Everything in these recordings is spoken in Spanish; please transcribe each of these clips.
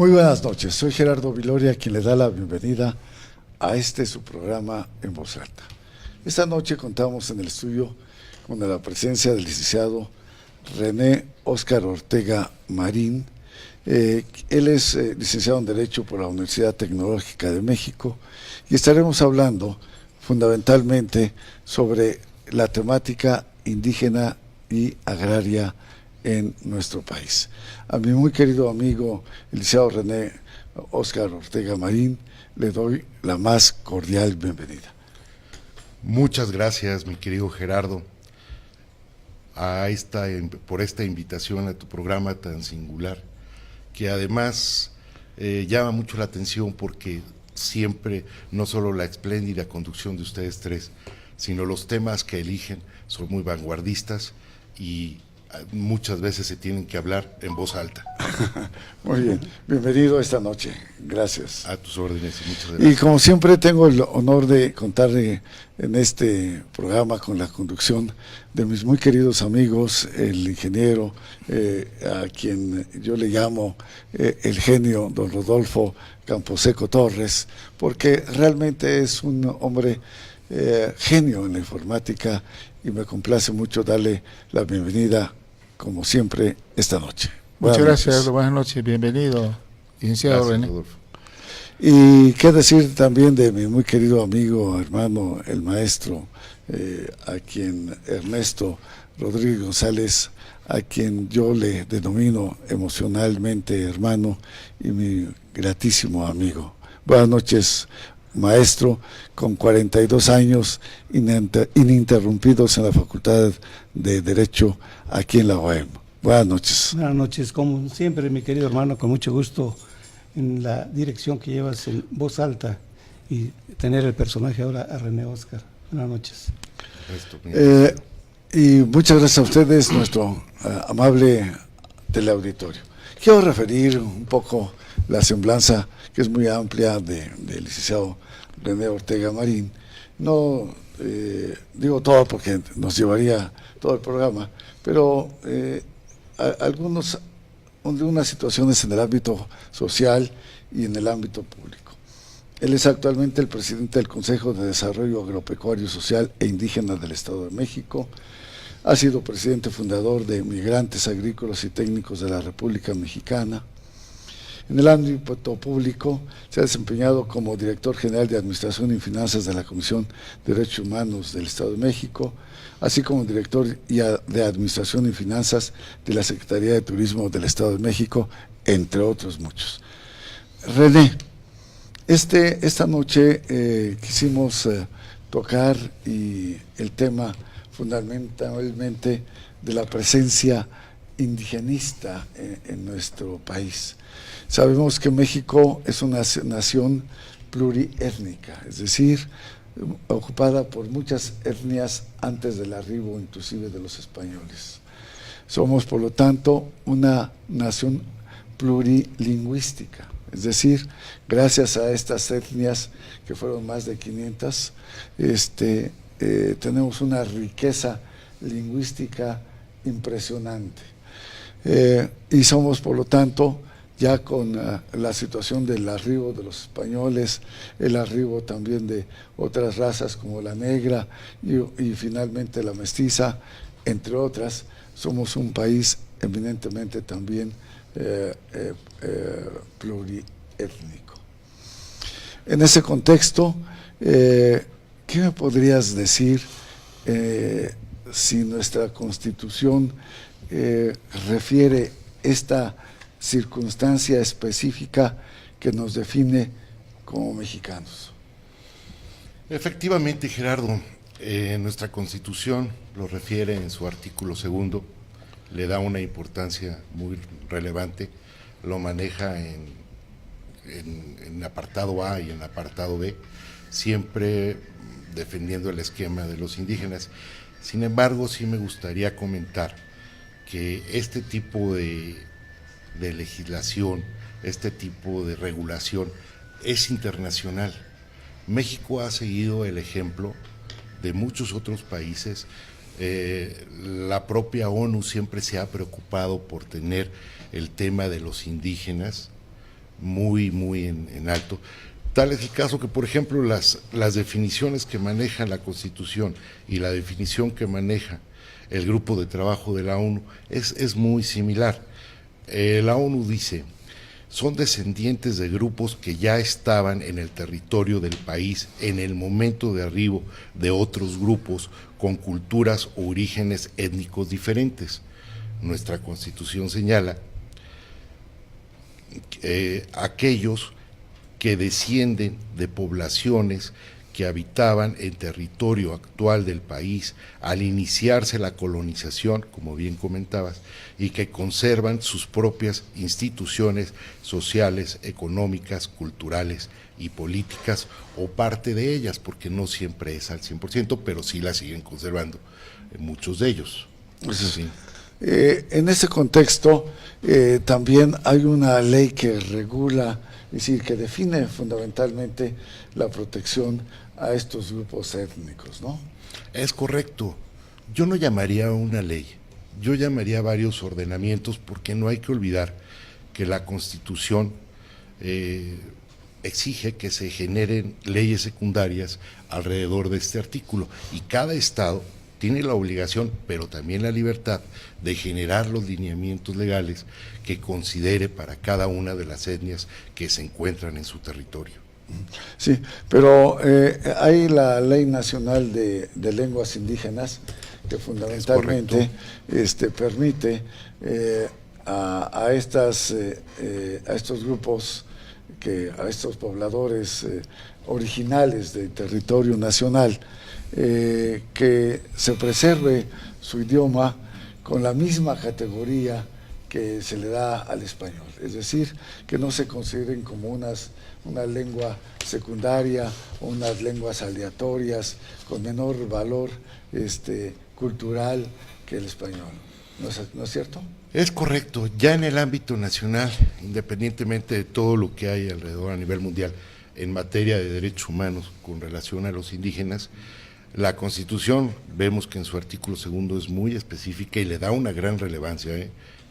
Muy buenas noches, soy Gerardo Viloria, quien le da la bienvenida a su programa En Voz Alta. Esta noche contamos en el estudio con la presencia del licenciado René Óscar Ortega Marín. Él es licenciado en Derecho por la Universidad Tecnológica de México y estaremos hablando fundamentalmente sobre la temática indígena y agraria en nuestro país. A mi muy querido amigo, el licenciado René Óscar Ortega Marín, le doy la más cordial bienvenida. Muchas gracias, mi querido Gerardo, por esta invitación a tu programa tan singular, que además llama mucho la atención porque siempre, no solo la espléndida conducción de ustedes tres, sino los temas que eligen son muy vanguardistas y muchas veces se tienen que hablar en voz alta. Muy bien, bienvenido esta noche, gracias. A tus órdenes y muchas gracias. Y como siempre tengo el honor de contar en este programa con la conducción de mis muy queridos amigos, el ingeniero, a quien yo le llamo el genio, don Rodolfo Camposeco Torres, porque realmente es un hombre genio en la informática y me complace mucho darle la bienvenida, como siempre, esta noche. Muchas gracias, buenas noches, bienvenido, licenciado René. Rodolfo. Y qué decir también de mi muy querido amigo, hermano, el maestro, a quien Ernesto Rodríguez González, a quien yo le denomino emocionalmente hermano y mi gratísimo amigo. Buenas noches, maestro, con 42 años ininterrumpidos en la Facultad de Derecho aquí en la UAM. Buenas noches. Buenas noches, como siempre, mi querido hermano, con mucho gusto en la dirección que llevas en voz alta y tener el personaje ahora a René Óscar. Buenas noches. Y muchas gracias a ustedes, nuestro amable teleauditorio. Quiero referir un poco la semblanza, que es muy amplia, del licenciado René Ortega Marín. No digo todo porque nos llevaría todo el programa, pero unas situaciones en el ámbito social y en el ámbito público. Él es actualmente el presidente del Consejo de Desarrollo Agropecuario, Social e Indígena del Estado de México. Ha sido presidente fundador de Migrantes Agrícolas y Técnicos de la República Mexicana. En el ámbito público se ha desempeñado como director general de Administración y Finanzas de la Comisión de Derechos Humanos del Estado de México, así como director de Administración y Finanzas de la Secretaría de Turismo del Estado de México, entre otros muchos. René, esta noche quisimos tocar el tema fundamentalmente de la presencia indigenista en nuestro país. Sabemos que México es una nación pluriétnica, es decir, ocupada por muchas etnias antes del arribo inclusive de los españoles. Somos, por lo tanto, una nación plurilingüística, es decir, gracias a estas etnias, que fueron más de 500, tenemos una riqueza lingüística impresionante. Y somos, por lo tanto, ya con la situación del arribo de los españoles, el arribo también de otras razas como la negra y finalmente la mestiza, entre otras, somos un país eminentemente también pluriétnico. En ese contexto, ¿qué me podrías decir si nuestra Constitución refiere esta circunstancia específica que nos define como mexicanos? Efectivamente, Gerardo, nuestra Constitución lo refiere en su artículo 2, le da una importancia muy relevante, lo maneja en apartado A y en apartado B, siempre defendiendo el esquema de los indígenas. Sin embargo, sí me gustaría comentar que este tipo de legislación, este tipo de regulación es internacional. México ha seguido el ejemplo de muchos otros países. La propia ONU siempre se ha preocupado por tener el tema de los indígenas muy en alto. Tal es el caso que, por ejemplo, las definiciones que maneja la Constitución y la definición que maneja el grupo de trabajo de la ONU es muy similar. La ONU dice: son descendientes de grupos que ya estaban en el territorio del país en el momento de arribo de otros grupos con culturas o orígenes étnicos diferentes. Nuestra Constitución señala aquellos que descienden de poblaciones que habitaban el territorio actual del país al iniciarse la colonización, como bien comentabas, y que conservan sus propias instituciones sociales, económicas, culturales y políticas, o parte de ellas, porque no siempre es al 100%, pero sí la siguen conservando muchos de ellos. Sí. En ese contexto, también hay una ley que regula, es decir, que define fundamentalmente la protección a estos grupos étnicos, ¿no? Es correcto. Yo no llamaría una ley, yo llamaría varios ordenamientos, porque no hay que olvidar que la Constitución exige que se generen leyes secundarias alrededor de este artículo, y cada estado tiene la obligación, pero también la libertad, de generar los lineamientos legales que considere para cada una de las etnias que se encuentran en su territorio. Sí, pero hay la Ley Nacional de Lenguas Indígenas que fundamentalmente permite a estos grupos, a estos pobladores originales del territorio nacional, que se preserve su idioma con la misma categoría que se le da al español, es decir, que no se consideren como una lengua secundaria o unas lenguas aleatorias con menor valor cultural que el español. ¿No es cierto? Es correcto. Ya en el ámbito nacional, independientemente de todo lo que hay alrededor a nivel mundial en materia de derechos humanos con relación a los indígenas, la Constitución, vemos que en su artículo 2 es muy específica y le da una gran relevancia,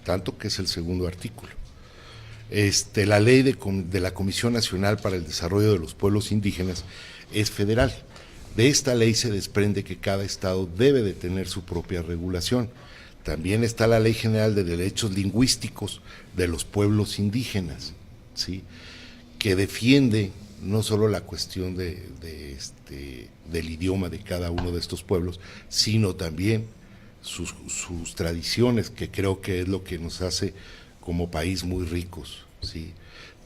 tanto que es el segundo artículo. La ley de la Comisión Nacional para el Desarrollo de los Pueblos Indígenas es federal. De esta ley se desprende que cada estado debe de tener su propia regulación. También está la Ley General de Derechos Lingüísticos de los Pueblos Indígenas, ¿sí?, que defiende no solo la cuestión del idioma de cada uno de estos pueblos, sino también sus tradiciones, que creo que es lo que nos hace como país muy ricos, ¿sí?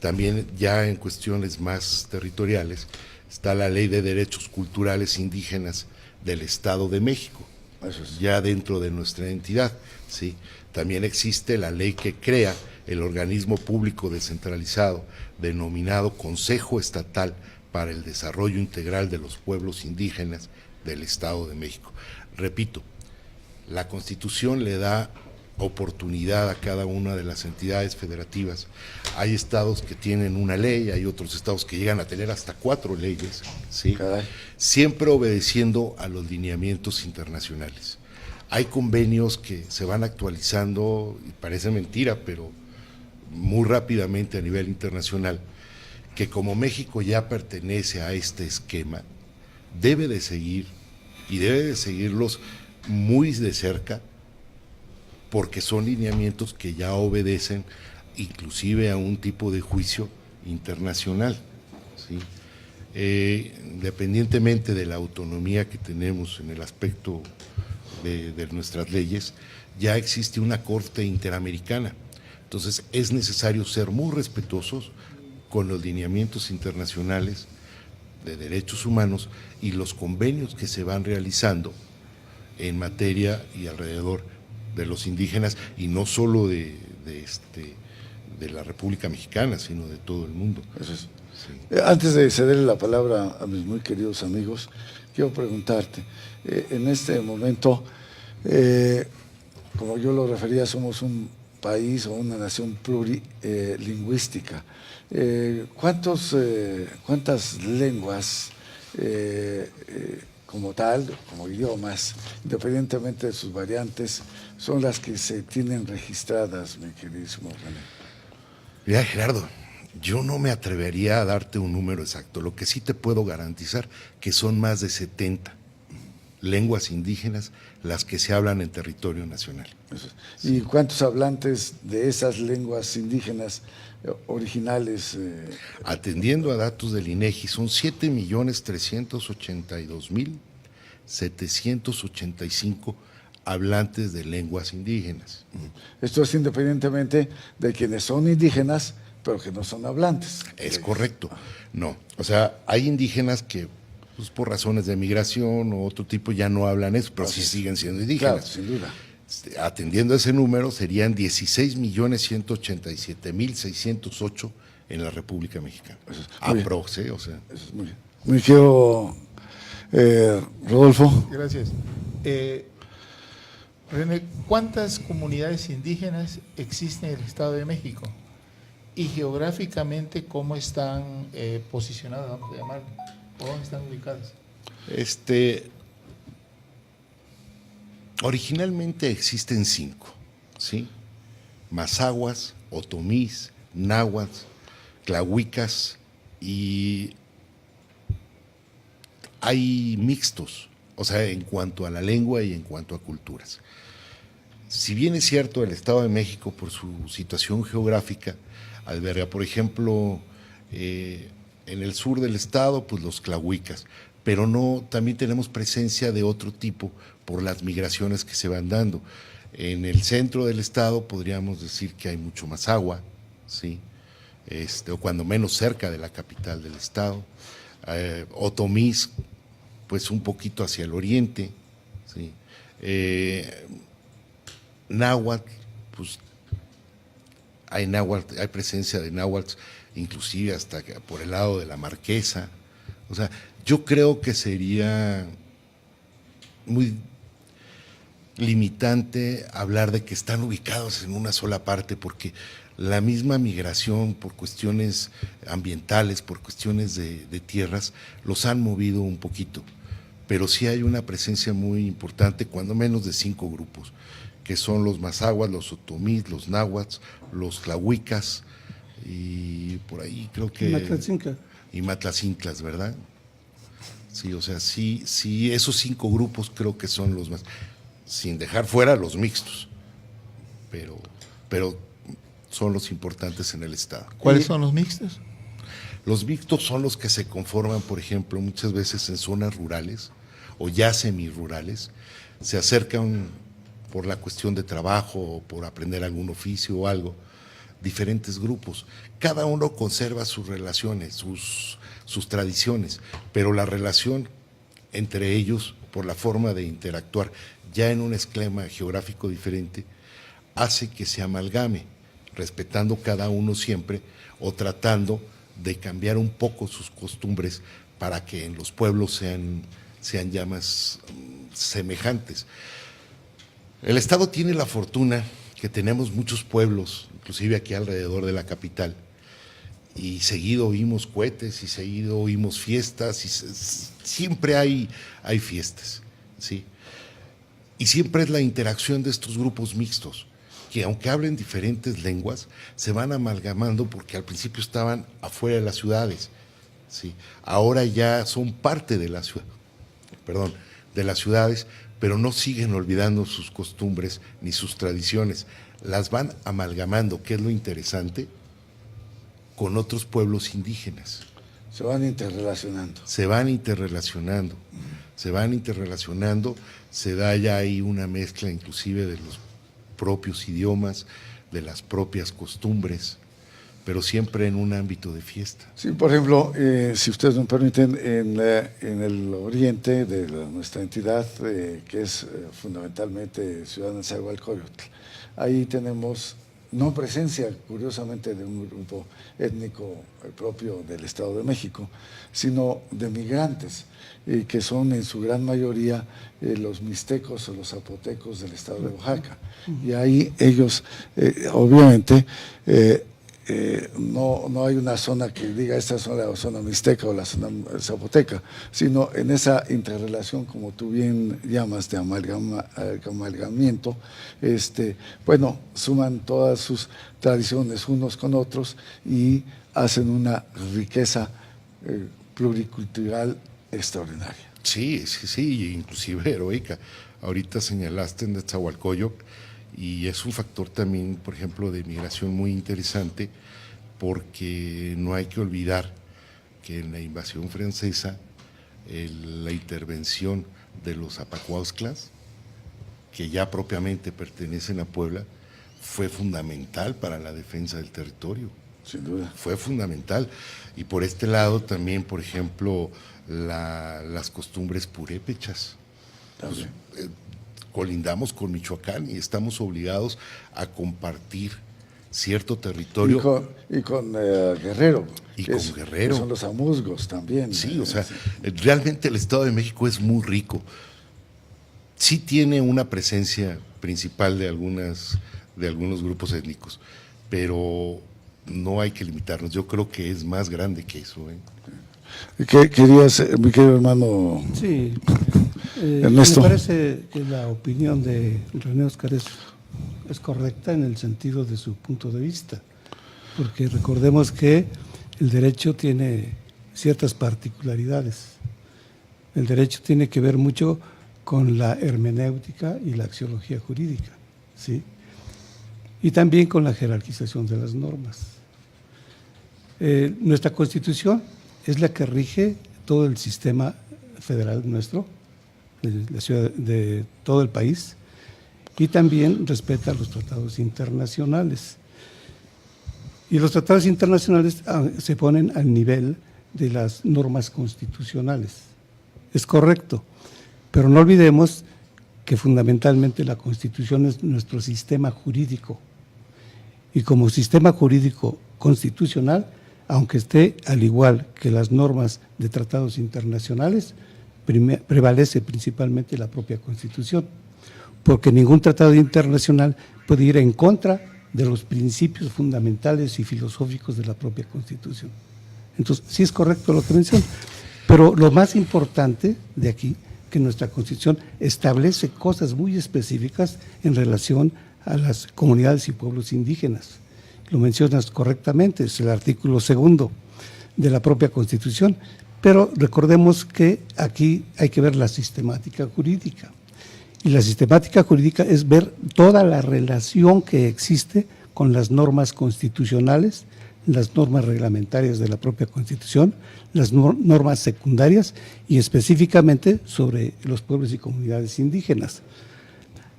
También ya en cuestiones más territoriales está la Ley de Derechos Culturales Indígenas del Estado de México, ya dentro de nuestra entidad, ¿sí? También existe la ley que crea el organismo público descentralizado denominado Consejo Estatal para el Desarrollo Integral de los Pueblos Indígenas del Estado de México. Repito, la Constitución le da oportunidad a cada una de las entidades federativas. Hay estados que tienen una ley, hay otros estados que llegan a tener hasta 4 leyes, ¿sí?, siempre obedeciendo a los lineamientos internacionales. Hay convenios que se van actualizando, y parece mentira, pero muy rápidamente a nivel internacional, que como México ya pertenece a este esquema, debe de seguir, y debe de seguirlos muy de cerca, porque son lineamientos que ya obedecen inclusive a un tipo de juicio internacional, ¿sí? Independientemente de la autonomía que tenemos en el aspecto de nuestras leyes, ya existe una Corte Interamericana. Entonces es necesario ser muy respetuosos con los lineamientos internacionales de derechos humanos y los convenios que se van realizando en materia y alrededor de los indígenas, y no solo de la República Mexicana, sino de todo el mundo. Eso es. Sí. Antes de cederle la palabra a mis muy queridos amigos, quiero preguntarte, en este momento, como yo lo refería, somos un país o una nación plurilingüística. ¿Cuántas lenguas como tal, como idiomas, independientemente de sus variantes, son las que se tienen registradas, mi queridísimo René? Mira, Gerardo, Yo no me atrevería a darte un número exacto, lo que sí te puedo garantizar que son más de 70 lenguas indígenas las que se hablan en territorio nacional. ¿Y cuántos hablantes de esas lenguas indígenas originales? Atendiendo a datos del INEGI, son 7.382.785 hablantes de lenguas indígenas. Esto es independientemente de quienes son indígenas, pero que no son hablantes. Es correcto. No, o sea, hay indígenas que pues, por razones de migración o otro tipo ya no hablan eso, pero sí siguen siendo indígenas. Claro, sin duda. Atendiendo a ese número, serían 16.187.608 en la República Mexicana. Aprox, o sea. Eso es muy bien. Me quiero, Rodolfo. Gracias. René, ¿cuántas comunidades indígenas existen en el Estado de México? Y geográficamente, ¿cómo están posicionadas, vamos a llamar? ¿O dónde están ubicadas? Originalmente existen 5, ¿sí? Mazahuas, otomís, náhuatl, tlahuicas y hay mixtos, o sea, en cuanto a la lengua y en cuanto a culturas. Si bien es cierto, el Estado de México, por su situación geográfica, alberga, por ejemplo, en el sur del estado, pues los tlahuicas, pero no, también tenemos presencia de otro tipo por las migraciones que se van dando. En el centro del estado podríamos decir que hay mucho más agua, ¿sí? O cuando menos cerca de la capital del estado. Otomís, pues un poquito hacia el oriente, ¿sí? Náhuatl, pues hay presencia de náhuatl, inclusive hasta por el lado de la Marquesa. O sea, yo creo que sería muy limitante hablar de que están ubicados en una sola parte, porque la misma migración por cuestiones ambientales, por cuestiones de tierras, los han movido un poquito, pero sí hay una presencia muy importante, cuando menos de 5 grupos, que son los mazahuas, los otomís, los náhuatl, los tlahuicas, y por ahí creo que… Matlatzinca. Y matlacinclas, ¿verdad? Sí, o sea, sí, esos 5 grupos creo que son los más, sin dejar fuera los mixtos, pero son los importantes en el estado. ¿Cuáles son los mixtos? Los mixtos son los que se conforman, por ejemplo, muchas veces en zonas rurales o ya semirurales, se acercan por la cuestión de trabajo o por aprender algún oficio o algo, diferentes grupos. Cada uno conserva sus relaciones, sus tradiciones, pero la relación entre ellos, por la forma de interactuar, ya en un esquema geográfico diferente, hace que se amalgame, respetando cada uno siempre o tratando de cambiar un poco sus costumbres para que en los pueblos sean ya más semejantes. El Estado tiene la fortuna que tenemos muchos pueblos, inclusive aquí alrededor de la capital, y seguido oímos cohetes y seguido oímos fiestas, y siempre hay fiestas, ¿sí? Y siempre es la interacción de estos grupos mixtos, que aunque hablen diferentes lenguas, se van amalgamando porque al principio estaban afuera de las ciudades, ¿sí? Ahora ya son parte de las ciudades, pero no siguen olvidando sus costumbres ni sus tradiciones, las van amalgamando, que es lo interesante, con otros pueblos indígenas. Se van interrelacionando. Se van interrelacionando, se da ya ahí una mezcla inclusive de los propios idiomas, de las propias costumbres, pero siempre en un ámbito de fiesta. Sí, por ejemplo, si ustedes me permiten, en el oriente de nuestra entidad, que es fundamentalmente Ciudad Nezahualcóyotl, ahí tenemos no presencia, curiosamente, de un grupo étnico propio del Estado de México, sino de migrantes, que son en su gran mayoría los mixtecos o los zapotecos del Estado de Oaxaca. Y ahí ellos, obviamente, no hay una zona que diga esta es la zona mixteca o la zona zapoteca, sino en esa interrelación, como tú bien llamas, de amalgamiento, bueno, suman todas sus tradiciones unos con otros y hacen una riqueza pluricultural extraordinaria. Sí, sí, sí, inclusive heroica. Ahorita señalaste en Netzahualcóyotl, y es un factor también, por ejemplo, de migración muy interesante, porque no hay que olvidar que en la invasión francesa, la intervención de los Apacuautlas, que ya propiamente pertenecen a Puebla, fue fundamental para la defensa del territorio. Sin duda. Fue fundamental. Y por este lado también, por ejemplo, las costumbres purépechas. También. Colindamos con Michoacán y estamos obligados a compartir cierto territorio. Y con Guerrero. Y con Guerrero. Que son los amuzgos también. Sí, o sea, realmente el Estado de México es muy rico. Sí tiene una presencia principal de algunos grupos étnicos, pero no hay que limitarnos. Yo creo que es más grande que eso. ¿Qué querías, mi querido hermano? Sí, Ernesto. me parece que la opinión de René Óscar es correcta en el sentido de su punto de vista, porque recordemos que el derecho tiene ciertas particularidades. El derecho tiene que ver mucho con la hermenéutica y la axiología jurídica, ¿sí? Y también con la jerarquización de las normas. Nuestra Constitución es la que rige todo el sistema federal nuestro, de la ciudad, de todo el país, y también respeta los tratados internacionales. Y los tratados internacionales se ponen al nivel de las normas constitucionales. Es correcto, pero no olvidemos que fundamentalmente la Constitución es nuestro sistema jurídico. Y como sistema jurídico constitucional, aunque esté al igual que las normas de tratados internacionales, prevalece principalmente la propia Constitución, porque ningún tratado internacional puede ir en contra de los principios fundamentales y filosóficos de la propia Constitución. Entonces, sí es correcto lo que menciona, pero lo más importante de aquí, que nuestra Constitución establece cosas muy específicas en relación a las comunidades y pueblos indígenas. Lo mencionas correctamente, es el artículo 2 de la propia Constitución, pero recordemos que aquí hay que ver la sistemática jurídica. Y la sistemática jurídica es ver toda la relación que existe con las normas constitucionales, las normas reglamentarias de la propia Constitución, las normas secundarias y específicamente sobre los pueblos y comunidades indígenas.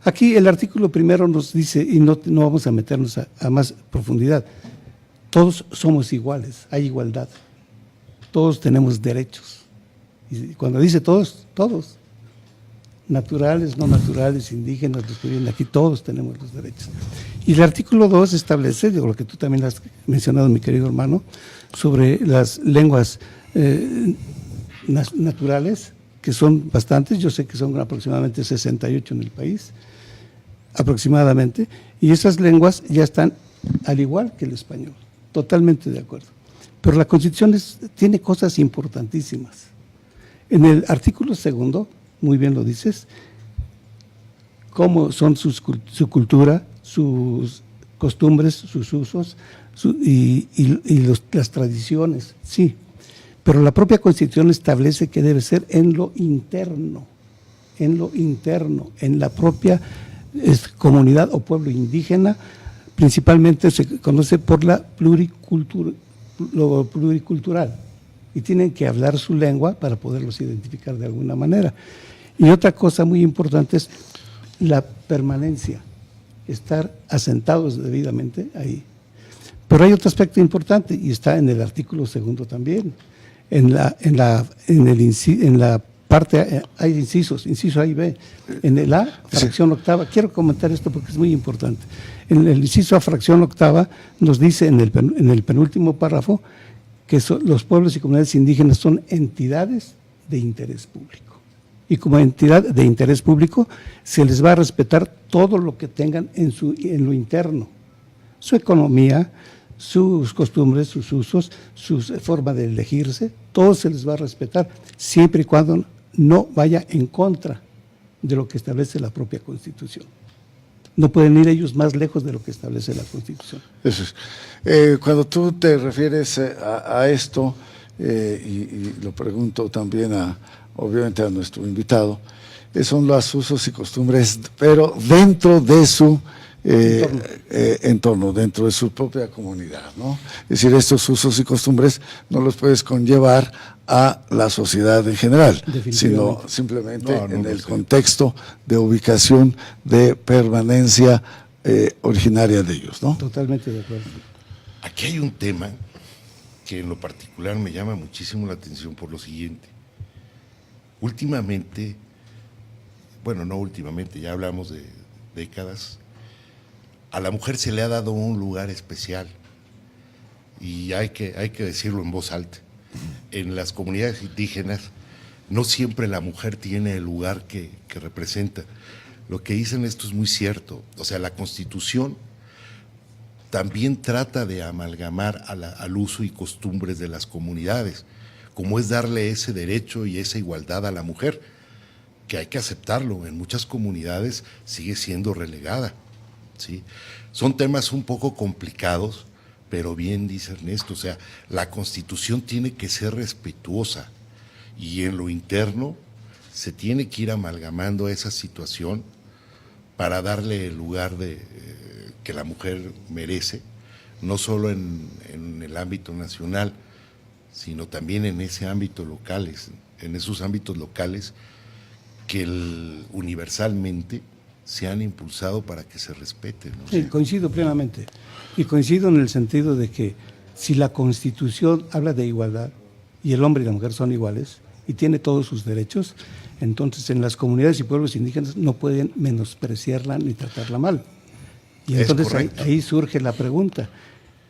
Aquí el artículo 1 nos dice, y no vamos a meternos a más profundidad, todos somos iguales, hay igualdad, todos tenemos derechos. Y cuando dice todos, todos, naturales, no naturales, indígenas, los que viven aquí, todos tenemos los derechos. Y el artículo 2 establece, lo que tú también has mencionado, mi querido hermano, sobre las lenguas naturales, que son bastantes, yo sé que son aproximadamente 68 en el país, aproximadamente, y esas lenguas ya están al igual que el español, totalmente de acuerdo. Pero la Constitución tiene cosas importantísimas. En el artículo 2, muy bien lo dices, cómo son su cultura, sus costumbres, sus usos las tradiciones, sí. Pero la propia Constitución establece que debe ser en lo interno, en la propia comunidad o pueblo indígena, principalmente se conoce por lo pluricultural, y tienen que hablar su lengua para poderlos identificar de alguna manera. Y otra cosa muy importante es la permanencia, estar asentados debidamente ahí. Pero hay otro aspecto importante y está en el artículo 2 también. En la parte hay incisos, inciso A y B. En el A, fracción octava, quiero comentar esto porque es muy importante. En el inciso A, fracción octava, nos dice en el penúltimo párrafo que los pueblos y comunidades indígenas son entidades de interés público. Y como entidad de interés público se les va a respetar todo lo que tengan en lo interno, su economía, sus costumbres, sus usos, su forma de elegirse, todo se les va a respetar, siempre y cuando no vaya en contra de lo que establece la propia Constitución. No pueden ir ellos más lejos de lo que establece la Constitución. Eso es. Cuando tú te refieres a esto, y lo pregunto también obviamente a nuestro invitado, son los usos y costumbres, pero dentro de su entorno, dentro de su propia comunidad, ¿no? Es decir, estos usos y costumbres no los puedes conllevar a la sociedad en general, sino simplemente en el contexto de ubicación, de permanencia originaria de ellos, ¿no? Totalmente de acuerdo. Aquí hay un tema que en lo particular me llama muchísimo la atención por lo siguiente. Últimamente, bueno, no últimamente, ya hablamos de décadas, a la mujer se le ha dado un lugar especial y hay que decirlo en voz alta. En las comunidades indígenas no siempre la mujer tiene el lugar que representa. Lo que dicen esto es muy cierto. O sea, la Constitución también trata de amalgamar al uso y costumbres de las comunidades, como es darle ese derecho y esa igualdad a la mujer, que hay que aceptarlo. En muchas comunidades sigue siendo relegada, ¿sí? Son temas un poco complicados, pero bien dice Ernesto, o sea, la Constitución tiene que ser respetuosa y en lo interno se tiene que ir amalgamando esa situación para darle el lugar que la mujer merece, no solo en el ámbito nacional, sino también en ese ámbito local, en esos ámbitos locales que universalmente se han impulsado para que se respeten, ¿no? Sí, coincido plenamente. Y coincido en el sentido de que si la Constitución habla de igualdad y el hombre y la mujer son iguales y tiene todos sus derechos, entonces en las comunidades y pueblos indígenas no pueden menospreciarla ni tratarla mal. Y entonces ahí surge la pregunta,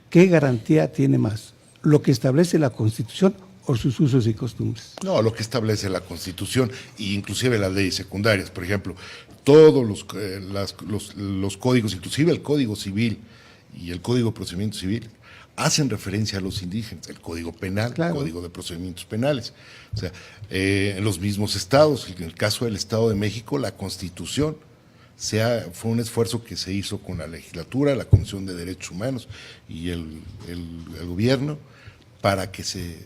¿qué garantía tiene más? ¿Lo que establece la Constitución o sus usos y costumbres? No, lo que establece la Constitución e inclusive las leyes secundarias, por ejemplo, todos los códigos, inclusive el Código Civil y el Código de Procedimiento Civil, hacen referencia a los indígenas, el Código Penal, claro. El Código de Procedimientos Penales. O sea, en los mismos estados, en el caso del Estado de México, la Constitución fue un esfuerzo que se hizo con la legislatura, la Comisión de Derechos Humanos y el gobierno para que se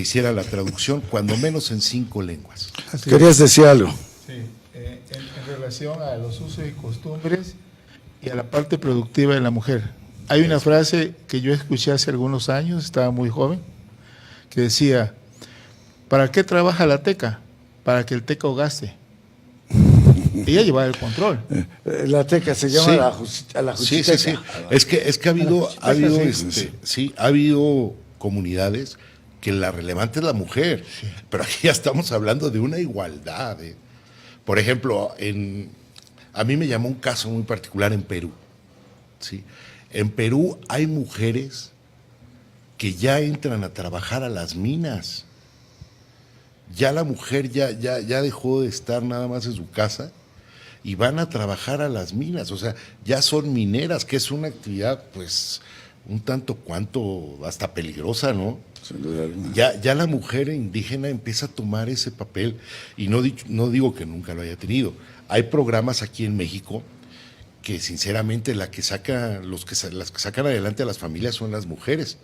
hiciera la traducción, cuando menos en 5 lenguas. ¿Querías decir algo? Sí, en relación a los usos y costumbres y a la parte productiva de la mujer. Hay una frase que yo escuché hace algunos años, estaba muy joven, que decía, ¿para qué trabaja la teca? Para que el teco gaste. Ella llevaba el control. La teca se llama a la justicia. Sí. Es que ha habido comunidades que la relevante es la mujer, pero aquí ya estamos hablando de una igualdad. Por ejemplo, a mí me llamó un caso muy particular en Perú. ¿Sí? En Perú hay mujeres que ya entran a trabajar a las minas. Ya la mujer ya dejó de estar nada más en su casa y van a trabajar a las minas. O sea, ya son mineras, que es una actividad pues un tanto cuanto hasta peligrosa, ¿no? Ya la mujer indígena empieza a tomar ese papel y no digo que nunca lo haya tenido. Hay programas aquí en México que sinceramente las que sacan adelante a las familias son las mujeres,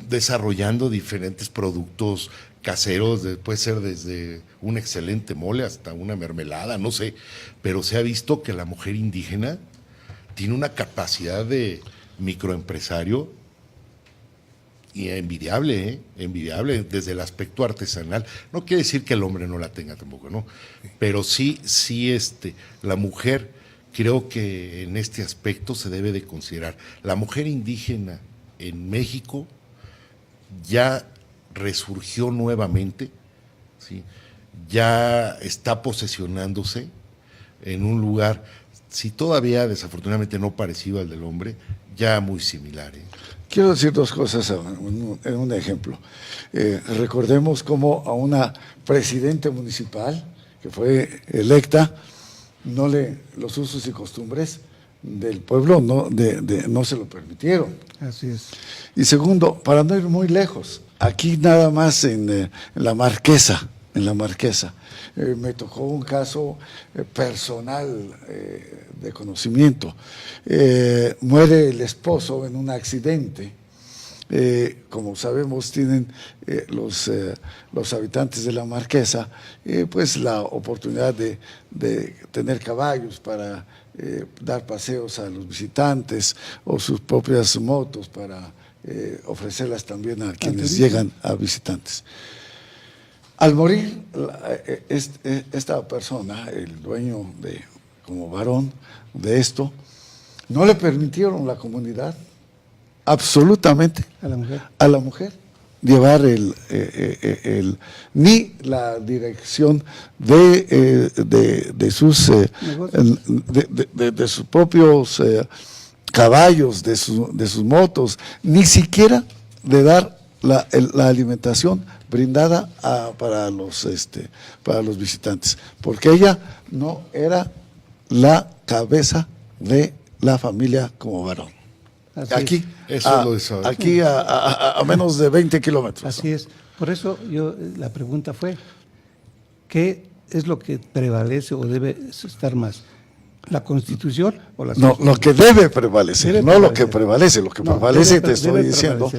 desarrollando diferentes productos caseros, puede ser desde un excelente mole hasta una mermelada, no sé, pero se ha visto que la mujer indígena tiene una capacidad de microempresario y envidiable desde el aspecto artesanal. No quiere decir que el hombre no la tenga tampoco, ¿no? Pero sí, la mujer, creo que en este aspecto se debe de considerar. La mujer indígena en México ya resurgió nuevamente, ¿sí? Ya está posesionándose en un lugar, si todavía desafortunadamente no parecido al del hombre, ya muy similar. Quiero decir 2 cosas en un ejemplo. Recordemos cómo a una presidenta municipal que fue electa, los usos y costumbres del pueblo no se lo permitieron. Así es. Y segundo, para no ir muy lejos, aquí nada más en La Marquesa, en la Marquesa. Me tocó un caso personal de conocimiento. Muere el esposo en un accidente. Como sabemos, tienen los habitantes de la Marquesa pues la oportunidad de tener caballos para dar paseos a los visitantes, o sus propias motos para ofrecerlas también a quienes llegan a visitantes. Al morir esta persona, el dueño como varón de esto, no le permitieron la comunidad absolutamente a la mujer llevar ni la dirección de sus propios caballos, de sus motos, ni siquiera de dar la alimentación brindada para los visitantes, porque ella no era la cabeza de la familia como varón. Aquí, a menos de 20 kilómetros. Así es. Por eso la pregunta fue, ¿qué es lo que prevalece o debe estar más? ¿La Constitución o la No, lo que debe prevalecer, lo que prevalece. Lo que prevalece, te estoy diciendo,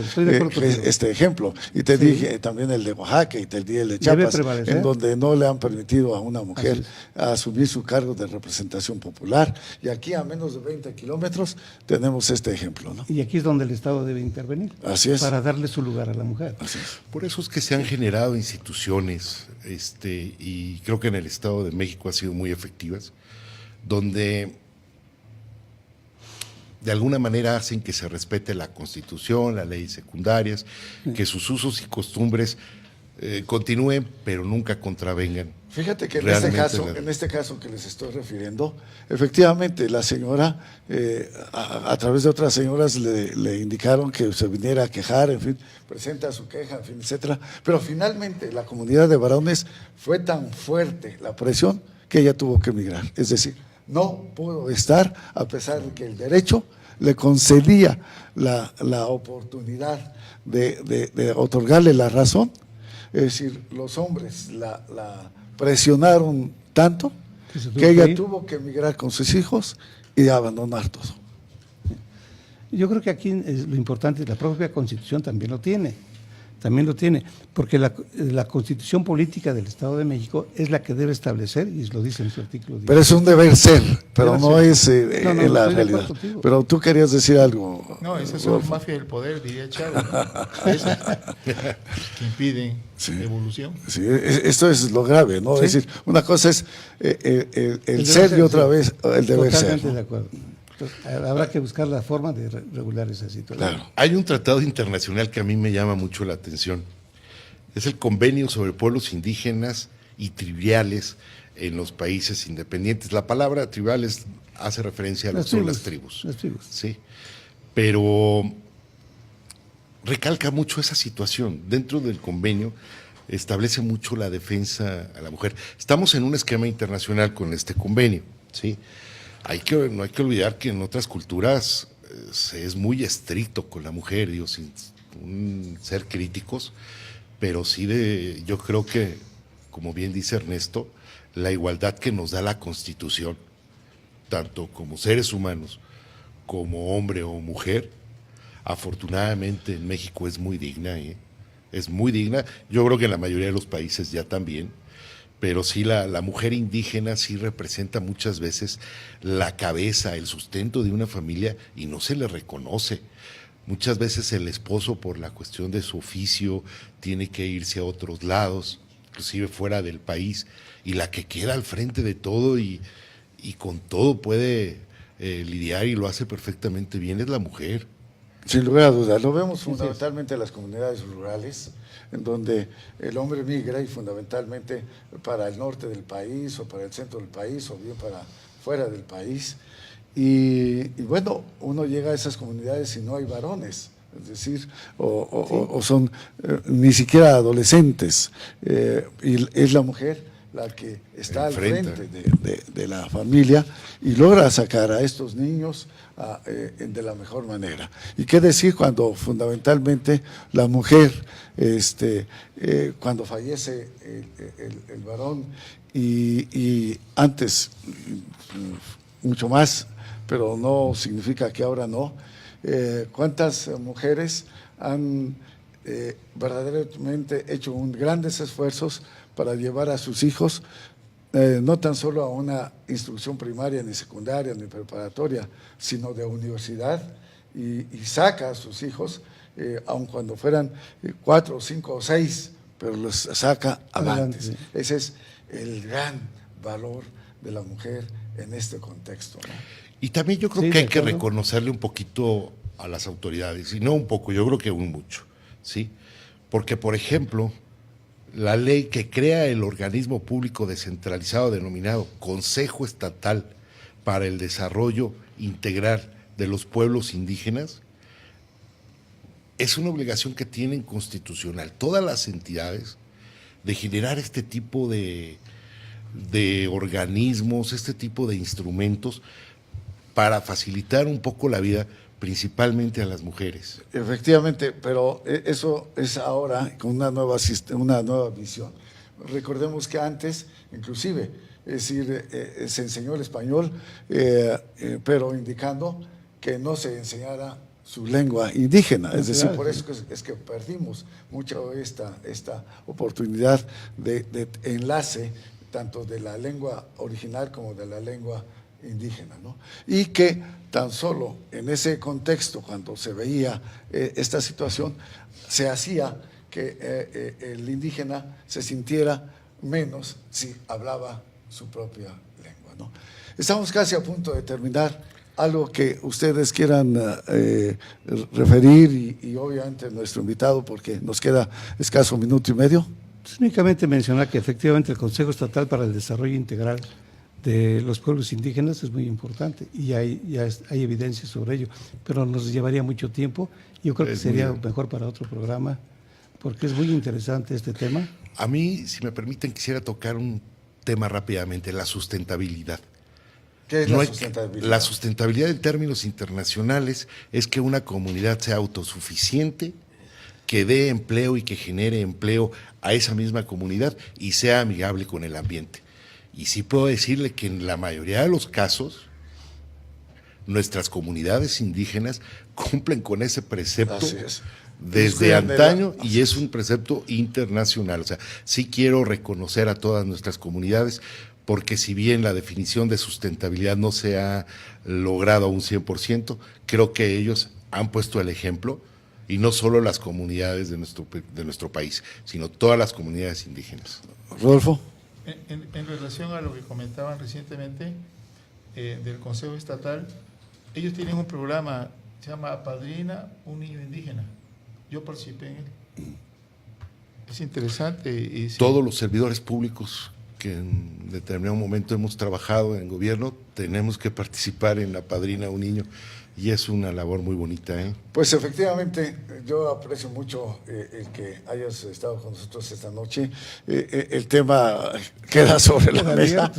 este ejemplo. Y te dije también el de Oaxaca y te di el de Chiapas, en donde no le han permitido a una mujer asumir su cargo de representación popular. Y aquí, a menos de 20 kilómetros, tenemos este ejemplo, ¿no? Y aquí es donde el Estado debe intervenir. Así es. Para darle su lugar a la mujer. Así es. Por eso es que se han generado instituciones, y creo que en el Estado de México han sido muy efectivas, donde de alguna manera hacen que se respete la Constitución, las leyes secundarias, que sus usos y costumbres continúen, pero nunca contravengan. Fíjate que en este caso que les estoy refiriendo, efectivamente la señora, a través de otras señoras le indicaron que se viniera a quejar, en fin, presenta su queja, en fin, etcétera, pero finalmente la comunidad de varones fue tan fuerte la presión que ella tuvo que emigrar, es decir, no pudo estar, a pesar de que el derecho le concedía la oportunidad de otorgarle la razón. Es decir, los hombres la presionaron tanto que ella tuvo que emigrar con sus hijos y abandonar todo. Yo creo que aquí lo importante, la propia Constitución también lo tiene, porque la Constitución Política del Estado de México es la que debe establecer, y lo dice en su artículo 10. Pero es un deber ser, pero no es en la realidad. Pero tú querías decir algo. No, esas son mafias del poder, diría Chávez, ¿no? Esas que impiden evolución. Sí, esto es lo grave, ¿no? Sí. Es decir, una cosa es el ser y otra vez el deber ser. Totalmente de acuerdo. Entonces, habrá que buscar la forma de regular esa situación. Claro. Hay un tratado internacional que a mí me llama mucho la atención. Es el Convenio sobre Pueblos Indígenas y Tribales en los países independientes. La palabra tribales hace referencia a las tribus. Las tribus. Sí. Pero recalca mucho esa situación. Dentro del convenio establece mucho la defensa a la mujer. Estamos en un esquema internacional con este convenio, ¿sí? No hay que olvidar que en otras culturas se es muy estricto con la mujer, digo, sin ser críticos, pero sí yo creo que, como bien dice Ernesto, la igualdad que nos da la Constitución, tanto como seres humanos, como hombre o mujer, afortunadamente en México es muy digna, es muy digna. Yo creo que en la mayoría de los países ya también. Pero sí la mujer indígena sí representa muchas veces la cabeza, el sustento de una familia y no se le reconoce. Muchas veces el esposo, por la cuestión de su oficio, tiene que irse a otros lados, inclusive fuera del país, y la que queda al frente de todo y con todo puede lidiar y lo hace perfectamente bien es la mujer. Sin lugar a dudas, lo vemos fundamentalmente en las comunidades rurales, en donde el hombre migra y fundamentalmente para el norte del país o para el centro del país o bien para fuera del país. Y bueno, uno llega a esas comunidades y no hay varones, es decir, o son ni siquiera adolescentes, y es la mujer la que está al Enfrenta. frente de la familia y logra sacar a estos niños de la mejor manera. ¿Y qué decir cuando fundamentalmente la mujer, cuando fallece el varón y antes mucho más, pero no significa que ahora no, cuántas mujeres han verdaderamente hecho grandes esfuerzos para llevar a sus hijos no tan solo a una instrucción primaria, ni secundaria, ni preparatoria, sino de universidad, y saca a sus hijos, aun cuando fueran 4, 5 o 6, pero los saca avantes. Ese es el gran valor de la mujer en este contexto, ¿no? Y también yo creo Sí, que hay de que acuerdo. reconocerle un poquito a las autoridades, y no un poco, yo creo que un mucho, ¿sí? Porque, por ejemplo, la ley que crea el organismo público descentralizado denominado Consejo Estatal para el Desarrollo Integral de los Pueblos Indígenas es una obligación que tienen constitucional todas las entidades de generar este tipo de organismos, este tipo de instrumentos para facilitar un poco la vida principalmente a las mujeres. Efectivamente, pero eso es ahora con una nueva visión. Recordemos que antes, inclusive, es decir, se enseñó el español, pero indicando que no se enseñara su lengua indígena. Es decir, por eso es que perdimos mucho esta oportunidad de enlace tanto de la lengua original como de la lengua indígena, ¿no? Y que tan solo en ese contexto, cuando se veía esta situación, se hacía que el indígena se sintiera menos si hablaba su propia lengua, ¿no? Estamos casi a punto de terminar. Algo que ustedes quieran referir y obviamente nuestro invitado, porque nos queda escaso 1 minuto y medio. Pues únicamente mencionar que efectivamente el Consejo Estatal para el Desarrollo Integral de los Pueblos Indígenas es muy importante y hay evidencia sobre ello, pero nos llevaría mucho tiempo. Yo creo que sería mejor para otro programa, porque es muy interesante este tema. A mí, si me permiten, quisiera tocar un tema rápidamente, la sustentabilidad. ¿Qué es la sustentabilidad? La sustentabilidad en términos internacionales es que una comunidad sea autosuficiente, que dé empleo y que genere empleo a esa misma comunidad y sea amigable con el ambiente. Y sí puedo decirle que en la mayoría de los casos, nuestras comunidades indígenas cumplen con ese precepto Así es. desde antaño y es un precepto internacional. O sea, sí quiero reconocer a todas nuestras comunidades, porque si bien la definición de sustentabilidad no se ha logrado a un 100%, creo que ellos han puesto el ejemplo, y no solo las comunidades de nuestro país, sino todas las comunidades indígenas. Rodolfo. En relación a lo que comentaban recientemente del Consejo Estatal, ellos tienen un programa, se llama Apadrina un niño indígena. Yo participé en él. Es interesante. Y sí. Todos los servidores públicos que en determinado momento hemos trabajado en el gobierno, tenemos que participar en Apadrina un niño, y es una labor muy bonita, ¿eh? Pues efectivamente, yo aprecio mucho el que hayas estado con nosotros esta noche. El tema queda sobre la mesa,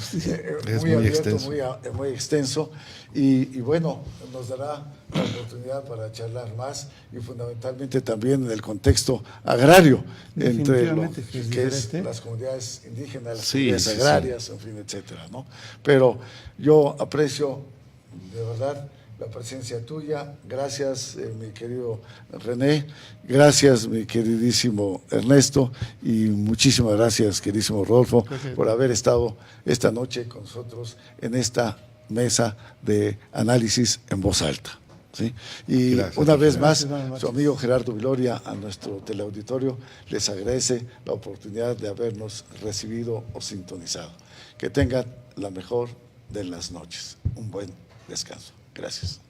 Es muy muy abierto, extenso. muy extenso, y bueno, nos dará la oportunidad para charlar más, y fundamentalmente también en el contexto agrario, entre lo Definitivamente que es que es diferente. las comunidades indígenas, las Sí, comunidades sí, sí. agrarias, en fin, etcétera, ¿no? Pero yo aprecio de verdad la presencia tuya. Gracias, mi querido René. Gracias, mi queridísimo Ernesto. Y muchísimas gracias, queridísimo Rodolfo, por haber estado esta noche con nosotros en esta mesa de análisis en voz alta, ¿sí? Y Gracias, una vez más, Gracias, buenas noches. su amigo Gerardo Viloria, a nuestro teleauditorio, les agradece la oportunidad de habernos recibido o sintonizado. Que tengan la mejor de las noches. Un buen descanso. Gracias.